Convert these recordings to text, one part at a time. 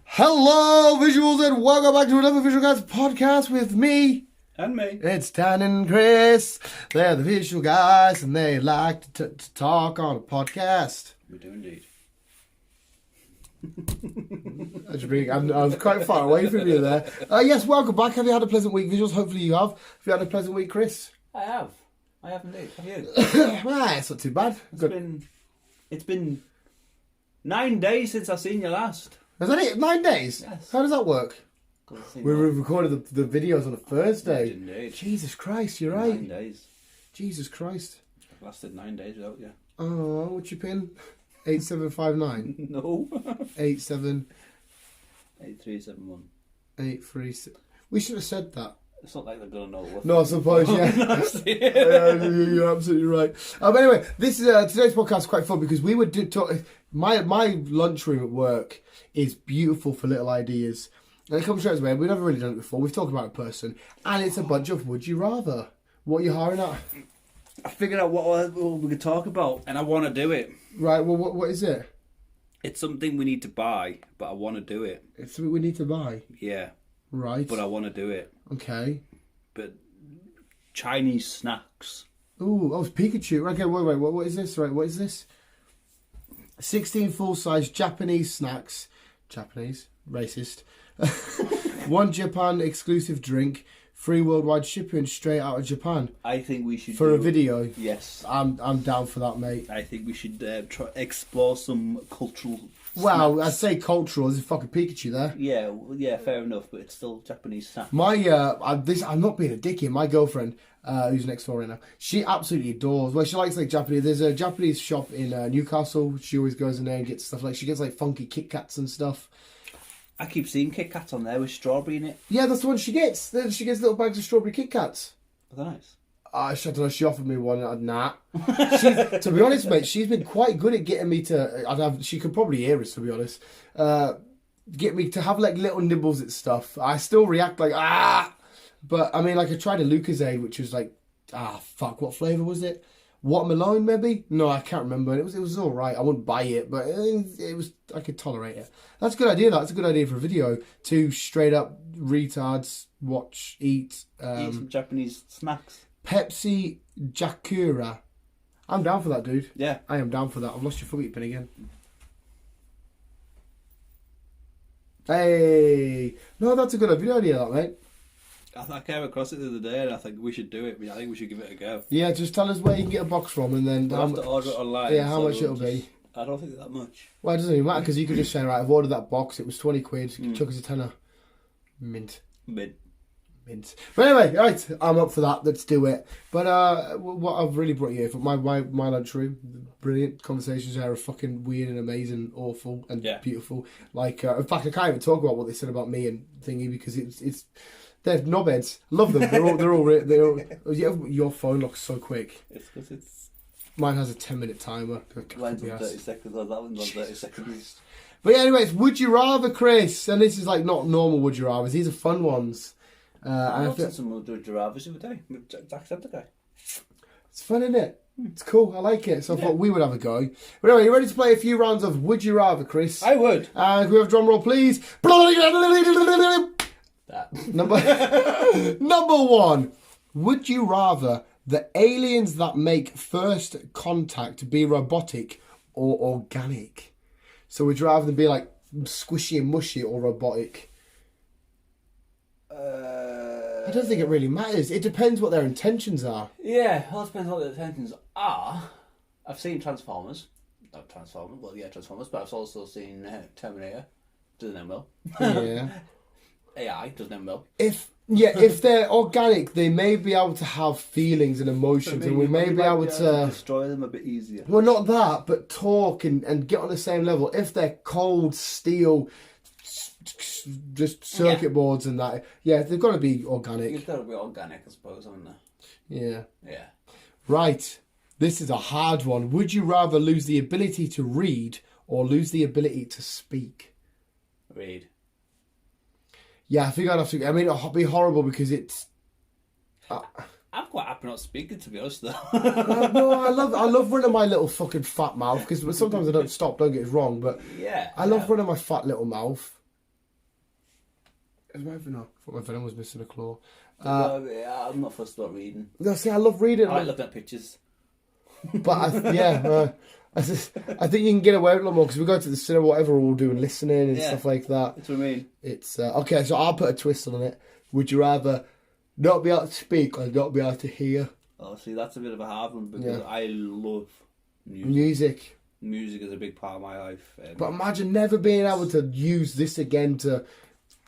Hello, visuals, and welcome back to another Visual Guys podcast with me. And me. It's Dan and Chris. They're the visual guys, and they like to talk on a podcast. We do indeed. I was quite far away from you there. Yes, welcome back. Have you had a pleasant week, visuals? Hopefully you have. Have you had a pleasant week, Chris? I have indeed. Have you? It's not too bad. It's been 9 days since I've seen you last. Is that it? 9 days? Yes. How does that work? We recorded the videos on a Thursday. Indeed. Jesus Christ, you're right. 9 days. Jesus Christ. I've lasted 9 days without you. Oh, what's your pin? 8759. No. 87. 8371. 836. We should have said that. It's not like they're gonna know what. No, I suppose, yeah. You're absolutely right. Anyway, this is today's podcast is quite fun because we would talk. My lunchroom at work is beautiful for little ideas. And it comes straight away. We've never really done it before. We've talked about a person, and it's a bunch of would you rather. What are you hiring at? I figured out what we could talk about, and I want to do it. Right. Well, what is it? It's something we need to buy, but I want to do it. It's something we need to buy. Yeah. Right. But I want to do it. Okay. But Chinese snacks. Ooh, it's Pikachu. Okay, wait. What is this? Right, what is this? 16 full-size Japanese snacks. Japanese? Racist. 1 Japan exclusive drink. Free worldwide shipping straight out of Japan. I think we should for a video. Yes, I'm down for that, mate. I think we should try explore some cultural. Well, snacks. I'd say cultural. There's a fucking Pikachu there. Yeah, fair enough. But it's still Japanese snacks. I'm not being a dick here. My girlfriend, who's next door right now, she absolutely adores. Well, she likes like Japanese. There's a Japanese shop in Newcastle. She always goes in there and gets stuff like she gets like funky Kit Kats and stuff. I keep seeing Kit Kats on there with strawberry in it. Yeah, that's the one she gets. Then she gets little bags of strawberry Kit Kats. Are they nice? I don't know. She offered me one. Nah. To be honest, mate, she's been quite good at getting me to. She could probably hear us, to be honest. Get me to have like little nibbles at stuff. I still react like but I mean, like I tried a Lucozade, which was like fuck. What flavour was it? Watermelon, maybe? No, I can't remember. It was all right. I wouldn't buy it, but it was. I could tolerate it. That's a good idea. That's a good idea for a video. 2 straight up retards eat some Japanese snacks. Pepsi Jakura. I'm down for that, dude. Yeah, I am down for that. I've lost your forget pin again. Hey, no, that's a good idea, that mate. I came across it the other day, and I think we should do it. I think we should give it a go. Yeah, just tell us where you can get a box from, and then we'll have to order it online. Yeah, how much it'll be. I don't think that much. Well, it doesn't even matter because you could just say, right, I've ordered that box. It was 20 quid. Chuck us a tenner. Mint. But anyway, right, I'm up for that. Let's do it. But what I've really brought you here for my lunchroom, brilliant conversations there are fucking weird and amazing, awful and beautiful. Like, in fact, I can't even talk about what they said about me and thingy because it's. They're knobheads. Love them. They're all. Your phone looks so quick. It's because it's. Mine has a 10-minute timer. Mine's on 30 seconds. That one's on 30 seconds. But yeah, anyways, would you rather, Chris? And this is like not normal would you rather. These are fun ones. I looked at some would you rather the other day. Jacksepticeye. It's fun, isn't it? It's cool. I like it. So I thought we would have a go. But anyway, you ready to play a few rounds of Would You Rather, Chris? I would. Can we have a drum roll, please? Number 1. Would you rather the aliens that make first contact be robotic or organic? So would you rather them be like squishy and mushy or robotic? I don't think it really matters. It depends what their intentions are. Yeah, well, it depends what their intentions are. I've seen Transformers. Not Transformers, Transformers, but I've also seen Terminator. Doesn't end well. Yeah. AI doesn't end well. If they're organic, they may be able to have feelings and emotions, and we may be able to destroy them a bit easier. Well, not that, but talk and get on the same level. If they're cold steel, just circuit boards and that, they've got to be organic. It's got to be organic, I suppose, haven't they? Yeah. Right. This is a hard one. Would you rather lose the ability to read or lose the ability to speak? Read. Yeah, I think I'd have to. I mean, it'll be horrible because it's. I'm quite happy not speaking, to be honest, though. No, I love running my little fucking fat mouth because sometimes I don't stop. Don't get it wrong, but Yeah. I love running my fat little mouth. Is my venom? I thought my venom was missing a claw. I'm not fussed about reading. No, see, I love reading. I like looking at pictures. But I think you can get away with it a lot more because we go to the cinema, whatever, we're all doing listening and stuff like that. That's what I mean. It's okay. So I'll put a twist on it. Would you rather not be able to speak or not be able to hear? Oh, see, that's a bit of a hard one because I love music. Music. Music is a big part of my life. But imagine never being able to use this again to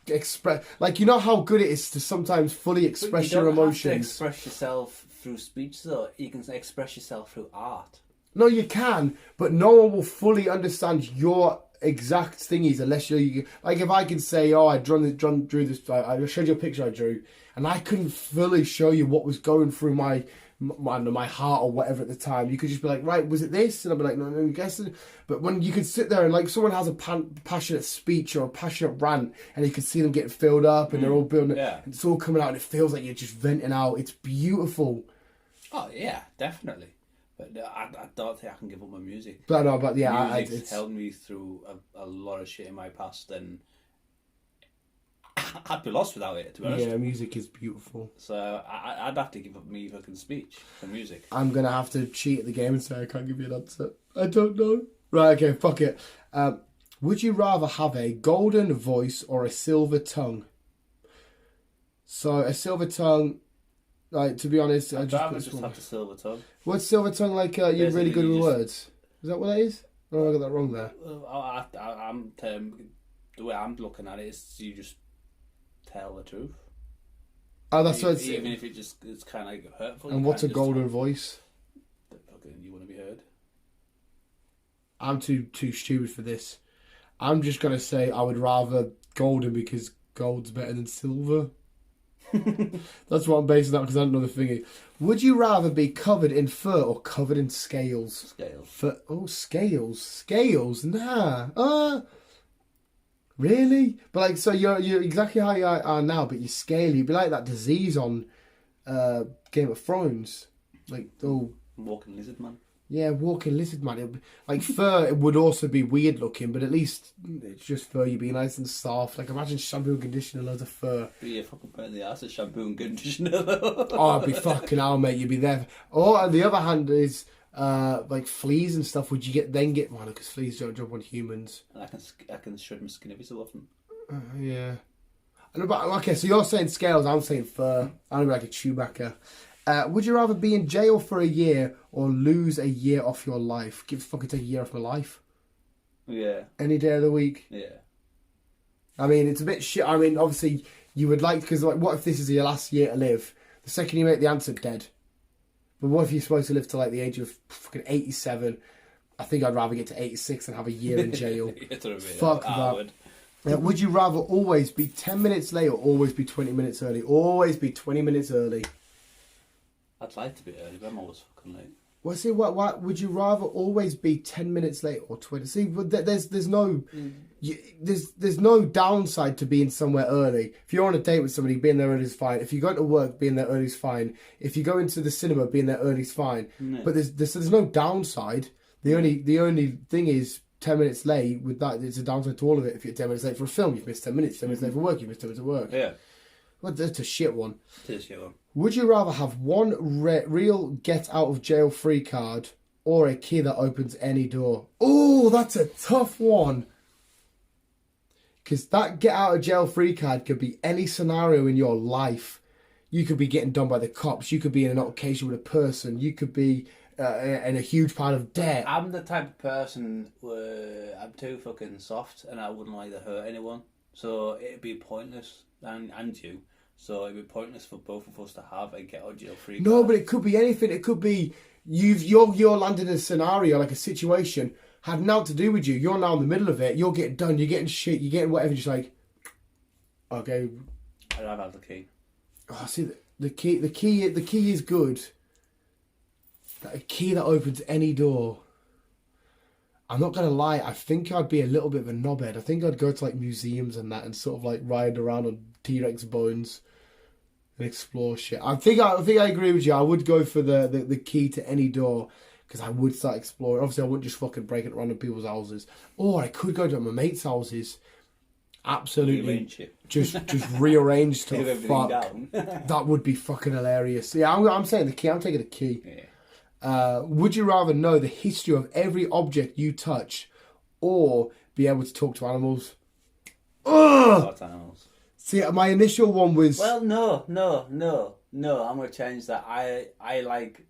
express, like, you know how good it is to sometimes fully express your emotions. You don't have to express yourself through speech, though. You can express yourself through art. No, you can, but no one will fully understand your exact thingies unless you like. If I can say, "Oh, I drew this," I showed you a picture I drew, and I couldn't fully show you what was going through my heart or whatever at the time. You could just be like, right, was it this? And I'd be like, no, I'm guessing. But when you can sit there and like someone has a passionate speech or a passionate rant and you can see them getting filled up and they're all building it, and it's all coming out and it feels like you're just venting out. It's beautiful. Oh yeah, definitely. But I don't think I can give up my music. But yeah, it's helped me through a lot of shit in my past, and I'd be lost without it, to be honest. Yeah, music is beautiful. So I'd have to give up me fucking speech for music. I'm going to have to cheat at the game and say I can't give you an answer. I don't know. Right, okay, fuck it. Would you rather have a golden voice or a silver tongue? So, a silver tongue, like, to be honest, I'd rather just have the silver tongue. What's silver tongue like? You're really good with words. Is that what that is? Oh, I got that wrong there. I'm the way I'm looking at it is you just tell the truth. Oh, that's what it's... Even if it's kind of like hurtful. And what's a golden voice? You want to be heard. I'm too stupid for this. I'm just going to say I would rather golden because gold's better than silver. That's what I'm basing that because I don't know the thingy. Would you rather be covered in fur or covered in scales? Scales. Fur. Oh, scales. Scales? Nah. Really? But like, so you're exactly how you are now, but you're scaly. You'd be like that disease on Game of Thrones. Like, walking lizard man. Yeah, walking lizard man. Like fur, it would also be weird looking, but at least it's just fur. You'd be nice and soft. Like imagine shampoo and conditioner, loads of fur. Be a fucking pain in the ass at shampoo and conditioner though. Oh, I'd be fucking hell, mate. You'd be there. Or on the other hand is like fleas and stuff. Would you get well, because fleas don't jump on humans. And I can shred my skin every so often. Yeah. Okay, so you're saying scales. I'm saying fur. I'm like a Chewbacca. Would you rather be in jail for a year or lose a year off your life? Fucking take a year off my life. Yeah. Any day of the week. Yeah. I mean, it's a bit shit. I mean, obviously, you would like... Because, like, what if this is your last year to live? The second you make the answer, dead. But what if you're supposed to live to, like, the age of fucking 87? I think I'd rather get to 86 and have a year in jail. Fuck that. Would you rather always be 10 minutes late or always be 20 minutes early? Always be 20 minutes early. I'd like to be early, but I'm always fucking late. Well, see, what would you rather always be 10 minutes late or 20? See, there's no there's no downside to being somewhere early. If you're on a date with somebody, being there early is fine. If you go to work, being there early is fine. If you go into the cinema, being there early is fine. No. But there's no downside. The only thing is 10 minutes late. With that, there's a downside to all of it. If you're 10 minutes late for a film, you've missed 10 minutes. 10 minutes late for work, you've missed 10 minutes of work. Yeah. Well, that's a shit one. It is a shit one. Would you rather have one real get out of jail free card or a key that opens any door? Oh, that's a tough one. Because that get out of jail free card could be any scenario in your life. You could be getting done by the cops. You could be in an altercation with a person. You could be in a huge pile of debt. I'm the type of person where I'm too fucking soft and I wouldn't like to hurt anyone. So it'd be pointless, and you. So it'd be pointless for both of us to have a get out of jail free card. No, but it could be anything. It could be you're landed in a scenario, like a situation, had nothing to do with you. You're now in the middle of it. You're getting done. You're getting shit. You're getting whatever. Just like, okay. I'd have the key. Oh, see, the key is good. A key that opens any door. I'm not gonna lie. I think I'd be a little bit of a knobhead. I think I'd go to like museums and that, and sort of like ride around on T-Rex bones. and explore shit. I think I agree with you. I would go for the key to any door because I would start exploring. Obviously, I wouldn't just fucking break into random people's houses. Or I could go to my mates' houses. Absolutely, just rearrange stuff. Fuck, that would be fucking hilarious. Yeah, I'm saying the key. I'm taking the key. Yeah. Would you rather know the history of every object you touch, or be able to talk to animals? Ugh! Animals. See, my initial one was... Well, no. I'm going to change that. I like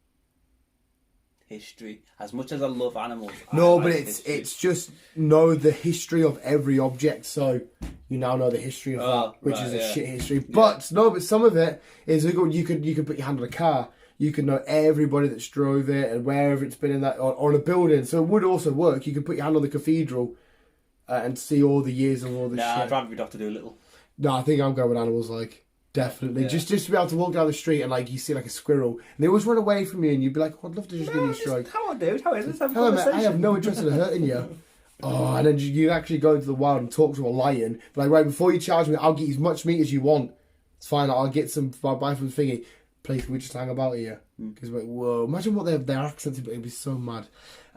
history. As much as I love animals, no, but it's just know the history of every object. So you now know the history of that, which is a shit history. But no, but some of it is you could put your hand on a car. You could know everybody that's drove it and wherever it's been in that or a building. So it would also work. You could put your hand on the cathedral and see all the years and all the shit. I'd rather be Dr. Dolittle. No, I think I'm going with animals, like, definitely. Yeah. Just to be able to walk down the street and, like, you see, like, a squirrel, and they always run away from you, and you'd be like, oh, I'd love to just give you a stroke. How on, dude? How is this? Hello, mate, I have no interest in hurting you. Oh, and then you actually go into the wild and talk to a lion. But, like, right, before you charge me, I'll get as much meat as you want. It's fine, I'll get some, I'll buy from the thingy. Please, can we just hang about here? Because, like, whoa, imagine what their accents would be. It'd be so mad.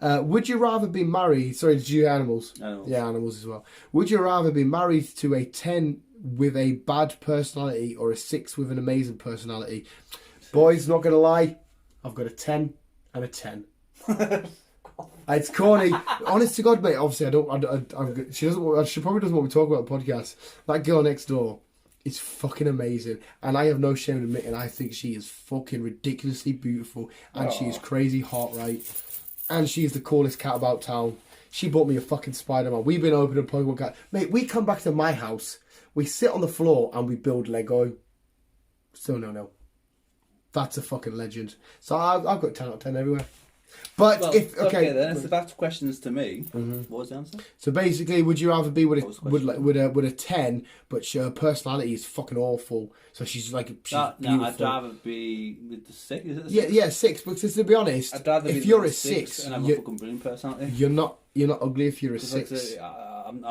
Would you rather be married... Sorry, did you animals? Animals. Yeah, animals as well. Would you rather be married to a 10 with a bad personality or a 6 with an amazing personality? Boys, not going to lie, I've got a 10 and a 10. It's corny. Honest to God, mate, obviously, she probably doesn't want me to talk about the podcast. That girl next door is fucking amazing. And I have no shame in admitting I think she is fucking ridiculously beautiful. And she is crazy hot, right? And she's the coolest cat about town. She bought me a fucking Spider-Man. We've been opening Pokemon cards. Mate, we come back to my house, we sit on the floor and we build Lego. So no. That's a fucking legend. So I've got 10 out of 10 everywhere. But well, if okay then if that's questions to me. What was the answer? So basically, would you rather be with a 10, but her personality is fucking awful? So she's like beautiful. No, I'd rather be with the 6. Is it the 6? Yeah, 6. Because to be honest, I'd rather if be you're with a 6, and have a fucking brilliant personality. You're not ugly if you're a 6. I'm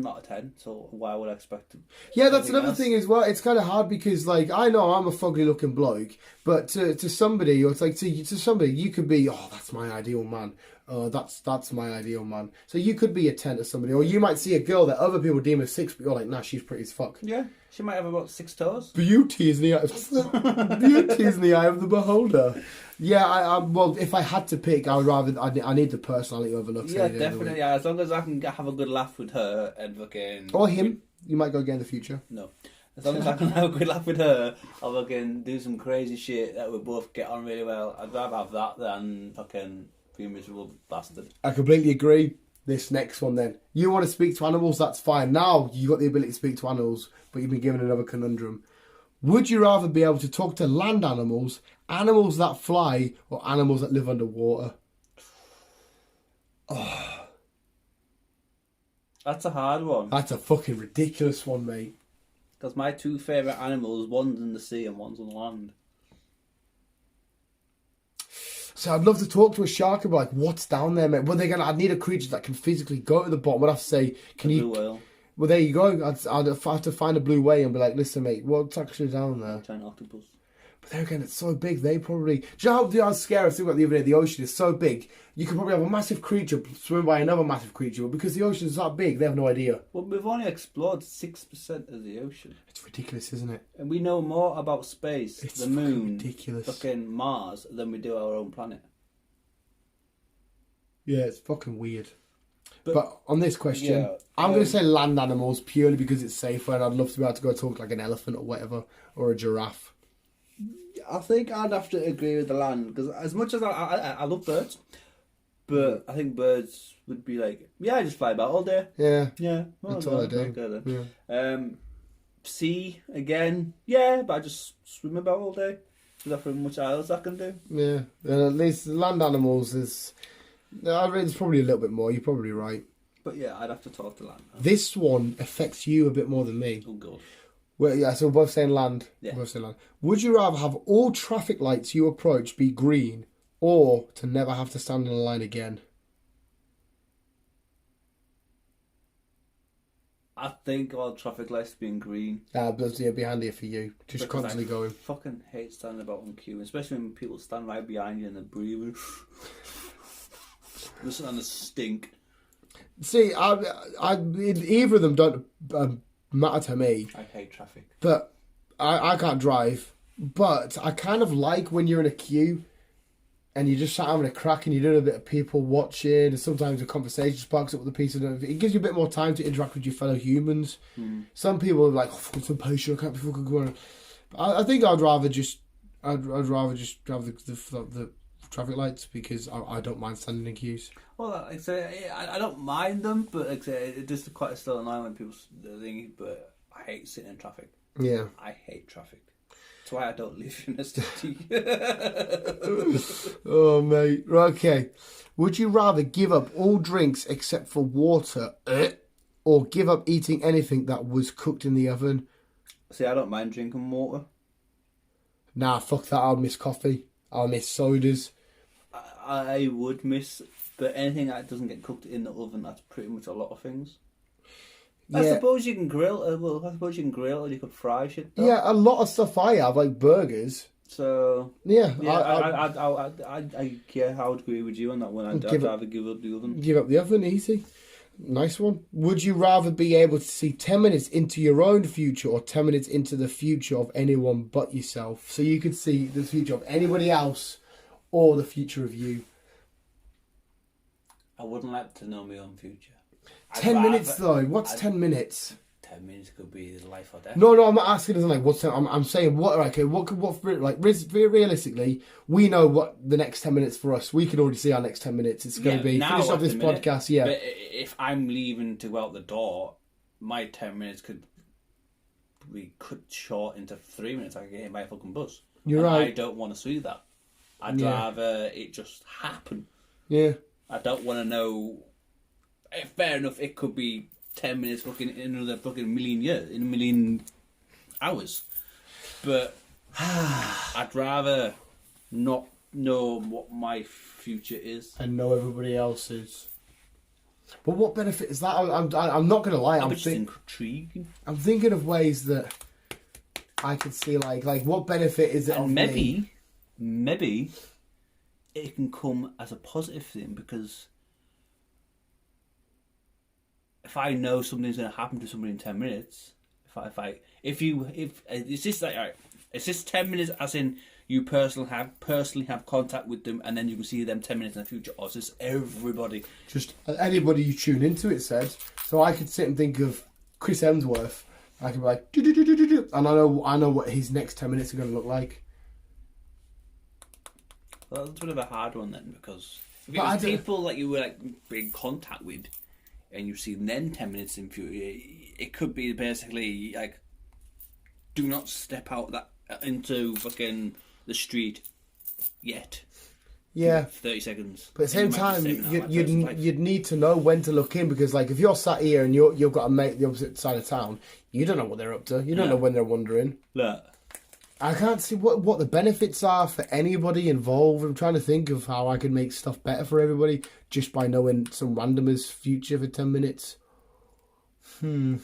not a 10, so why would I expect to? Yeah, that's another thing as well. It's kind of hard because, like, I know I'm a fugly looking bloke, but to somebody, or it's like to somebody, you could be, oh, that's my ideal man. Oh, that's my ideal man. So you could be a 10 to somebody, or you might see a girl that other people deem a 6, but you're like, nah, she's pretty as fuck. Yeah, she might have about 6 toes. Beauty is in the eye. Beauty is in the eye of the beholder. Yeah, well, if I had to pick, I would rather. I need the personality over looks. Yeah, definitely. Yeah, as long as I can have a good laugh with her and fucking. Or him. You might go again in the future. No. As long as I can have a good laugh with her, I'll fucking do some crazy shit that we both get on really well. I'd rather have that than fucking be a miserable bastard. I completely agree. This next one then. You want to speak to animals, that's fine. Now you've got the ability to speak to animals, but you've been given another conundrum. Would you rather be able to talk to land animals, animals that fly, or animals that live underwater? Oh. That's a hard one. That's a fucking ridiculous one, mate. Because my 2 favourite animals, one's in the sea and one's on land. So I'd love to talk to a shark and be like, what's down there, mate? Well, I'd need a creature that can physically go to the bottom. I'd have to say, can you... Blue whale. Well, there you go. I'd have to find a blue whale and be like, listen, mate, what's actually down there? Giant octopus. But there again, it's so big, they probably... Do you know how scary I was thinking about the other day? The ocean is so big, you could probably have a massive creature swim by another massive creature, but because the ocean is that big, they have no idea. Well, we've only explored 6% of the ocean. It's ridiculous, isn't it? And we know more about space, the moon, ridiculous. Fucking Mars, than we do our own planet. Yeah, it's fucking weird. But on this question, I'm going to say land animals purely because it's safer and I'd love to be able to go talk like an elephant or whatever, or a giraffe. I think I'd have to agree with the land, because as much as I love birds, but I think birds would be like, yeah, I just fly about all day. Yeah. Yeah. That's all I do. Yeah. Sea, again, yeah, but I just swim about all day. There's nothing much else I can do. Yeah. And at least land animals is... It's probably a little bit more. You're probably right. But yeah, I'd have to talk to land. This one affects you a bit more than me. Oh, God. Well, yeah, so we're both saying land. Yeah. We're both saying land. Would you rather have all traffic lights you approach be green, or to never have to stand in a line again? I think all traffic lights being green. But it'd be handier for you. Just Because constantly going. Fucking hate standing about on queue, especially when people stand right behind you and they're breathing. Listen on the stink. See, either of them don't matter to me. I hate traffic. But I can't drive. But I kind of like when you're in a queue and you just sat having a crack and you're doing a bit of people watching, and sometimes a conversation sparks up with a piece of it. It gives you a bit more time to interact with your fellow humans. Some people are like, oh, fucking some patient, I can't be fucking going. I think I'd rather just have the traffic lights because I don't mind standing in queues. Well, like I say, I don't mind them, but like I say, it just quite still annoying when people think. But I hate sitting in traffic. Yeah, I hate traffic. That's why I don't live in a city. Oh, mate. Okay. Would you rather give up all drinks except for water, or give up eating anything that was cooked in the oven? See, I don't mind drinking water. Nah, fuck that. I'll miss coffee. I'll miss sodas. I would miss, but anything that doesn't get cooked in the oven, that's pretty much a lot of things. Yeah. I suppose you can grill. I suppose you can grill or you could fry shit. Though. Yeah, a lot of stuff I have, like burgers. So yeah, I would agree with you on that one. I'd rather give up the oven. Give up the oven, easy. Nice one. Would you rather be able to see 10 minutes into your own future or 10 minutes into the future of anyone but yourself? So you could see the future of anybody else or the future of you. I wouldn't like to know my own future. 10 minutes though. What's 10 minutes? 10 minutes could be life or death. No, I'm not asking as in like what's 10, I'm saying what. Okay, what like realistically, we know what the next 10 minutes for us. We can already see our next 10 minutes. It's going to be finish off this podcast. Yeah. But if I'm leaving to go out the door, my 10 minutes could be cut short into 3 minutes. I could get hit by a fucking bus. You're right. I don't want to see that. I'd rather it just happen. Yeah. I don't want to know. Fair enough, it could be 10 minutes fucking in another fucking million years, in a million hours. But I'd rather not know what my future is. And know everybody else's. But what benefit is that? I'm not going to lie. I'm intriguing. I'm thinking of ways that I could see, like what benefit is it? And maybe it can come as a positive thing, because if I know something's going to happen to somebody in 10 minutes, it's just like, alright, it's just 10 minutes as in you personally have contact with them, and then you can see them 10 minutes in the future, or is this everybody? Just anybody you tune into, it says. So I could sit and think of Chris Hemsworth. I could be like, and I know what his next 10 minutes are going to look like. Well, that's a bit of a hard one then, because if it was people that you were like in contact with, and you see them 10 minutes in future, it could be basically like, do not step out into fucking the street yet. Yeah. 30 seconds. But at the same time, you'd need to know when to look in, because like if you're sat here and you've got a mate the opposite side of town, you don't know what they're up to. You don't know when they're wandering. Look. I can't see what the benefits are for anybody involved. I'm trying to think of how I could make stuff better for everybody just by knowing some randomer's future for 10 minutes. Well,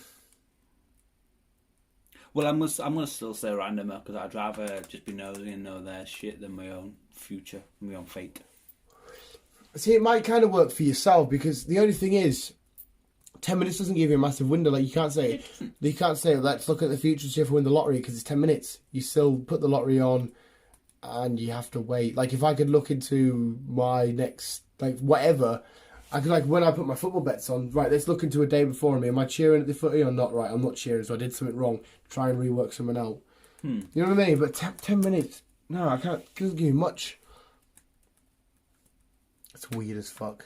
I'm gonna still say randomer, because I'd rather just be nosy and know their shit than my own future, my own fate. See, it might kind of work for yourself, because the only thing is, 10 minutes doesn't give you a massive window. Like you can't say let's look at the future and see if we win the lottery, because it's 10 minutes. You still put the lottery on and you have to wait. Like if I could look into my next, like whatever, I could, like when I put my football bets on, right, let's look into a day before me. Am I cheering at the footy or not? Right, I'm not cheering, so I did something wrong. Try and rework someone out. You know what I mean? But 10 minutes, no, I can't. It doesn't give you much. It's weird as fuck.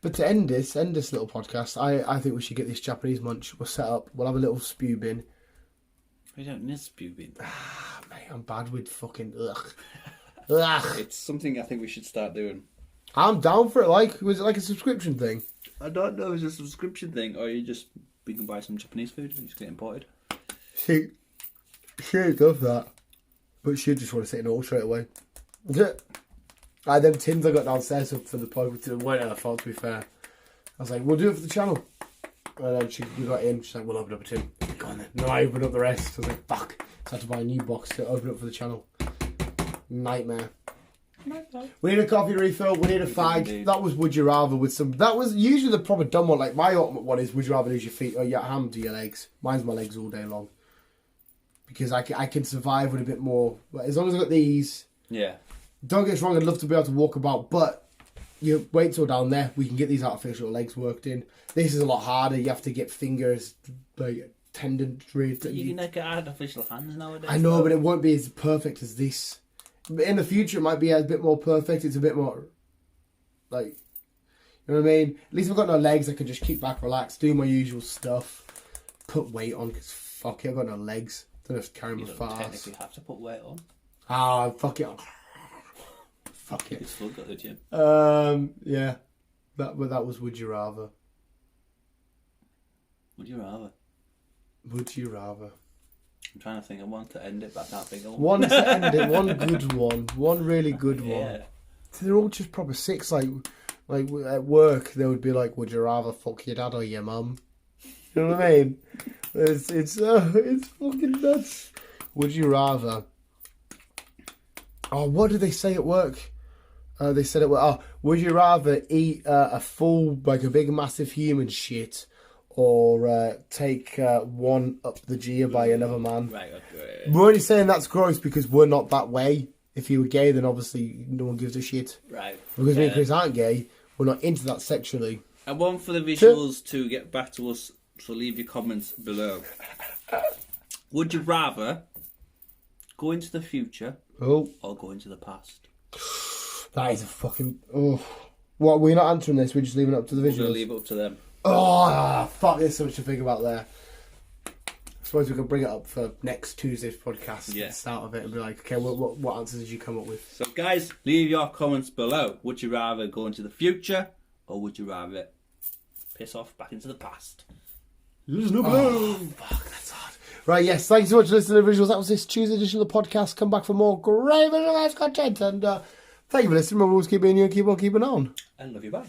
But to end this little podcast, I think we should get this Japanese munch. We'll set up. We'll have a little spew bin. We don't need spew bin. Mate, I'm bad with fucking ugh. It's something I think we should start doing. I'm down for it. Like, was it like a subscription thing? I don't know. Is it a subscription thing, or we can buy some Japanese food and just get imported? She'd love that, but she'd just want to sit in all straight away. Them tins I got downstairs for the pod weren't her fault, to be fair. I was like, we'll do it for the channel. And then we got in. She's like, we'll open up a two. Go on then. No, I opened up the rest. I was like, fuck. So I had to buy a new box to open up for the channel. Nightmare. We need a coffee refill. We need a fag. That was Would You Rather with some. That was usually the proper dumb one. Like my ultimate one is Would you rather lose your feet or your hand to your legs? Mine's my legs all day long. Because I can survive with a bit more. But as long as I got these. Yeah. Don't get us wrong. I'd love to be able to walk about, but you wait till down there. We can get these artificial legs worked in. This is a lot harder. You have to get fingers like tendon. You can get artificial hands nowadays. I know, but it won't be as perfect as this. In the future, it might be a bit more perfect. It's a bit more, like, you know what I mean? At least I've got no legs. I can just kick back, relax, do my usual stuff, put weight on, because fuck it, I've got no legs. Don't have to carry my You don't fast. technically have to put weight on. Ah, fuck it. Fuck it. You still got the gym. Yeah. That was Would You Rather. Would you rather? Would you rather? I'm trying to think of one to end it, but I can't think of One to end it, one good one. One really good one. Yeah. They're all just proper six. Like at work, they would be like, "Would you rather fuck your dad or your mum?" You know what I mean? It's fucking nuts. Would you rather? Oh, what did they say at work? They said it. Oh, would you rather eat a full, like a big, massive human shit, or take one up the Gia by another man? Right. Okay. We're only saying that's gross because we're not that way. If you were gay, then obviously no one gives a shit. Right. Because me and Chris aren't gay, we're not into that sexually. I want for the visuals to get back to us, so leave your comments below. Would you rather go into the future or go into the past? That is a fucking... Oh. What, we're not answering this, we're just leaving it up to the visuals? We'll leave it up to them. Oh, fuck, there's so much to think about there. I suppose we can bring it up for next Tuesday's podcast. Yeah. At the start of it and be like, okay, what answers did you come up with? So, guys, leave your comments below. Would you rather go into the future or would you rather piss off back into the past? There's no below. Fuck, that's hard. Right, yes, thanks so much for listening to the visuals. That was this Tuesday edition of the podcast. Come back for more great visualized content. And thank you for listening. Remember, always keep being you and keep on keeping on. I love you, bye.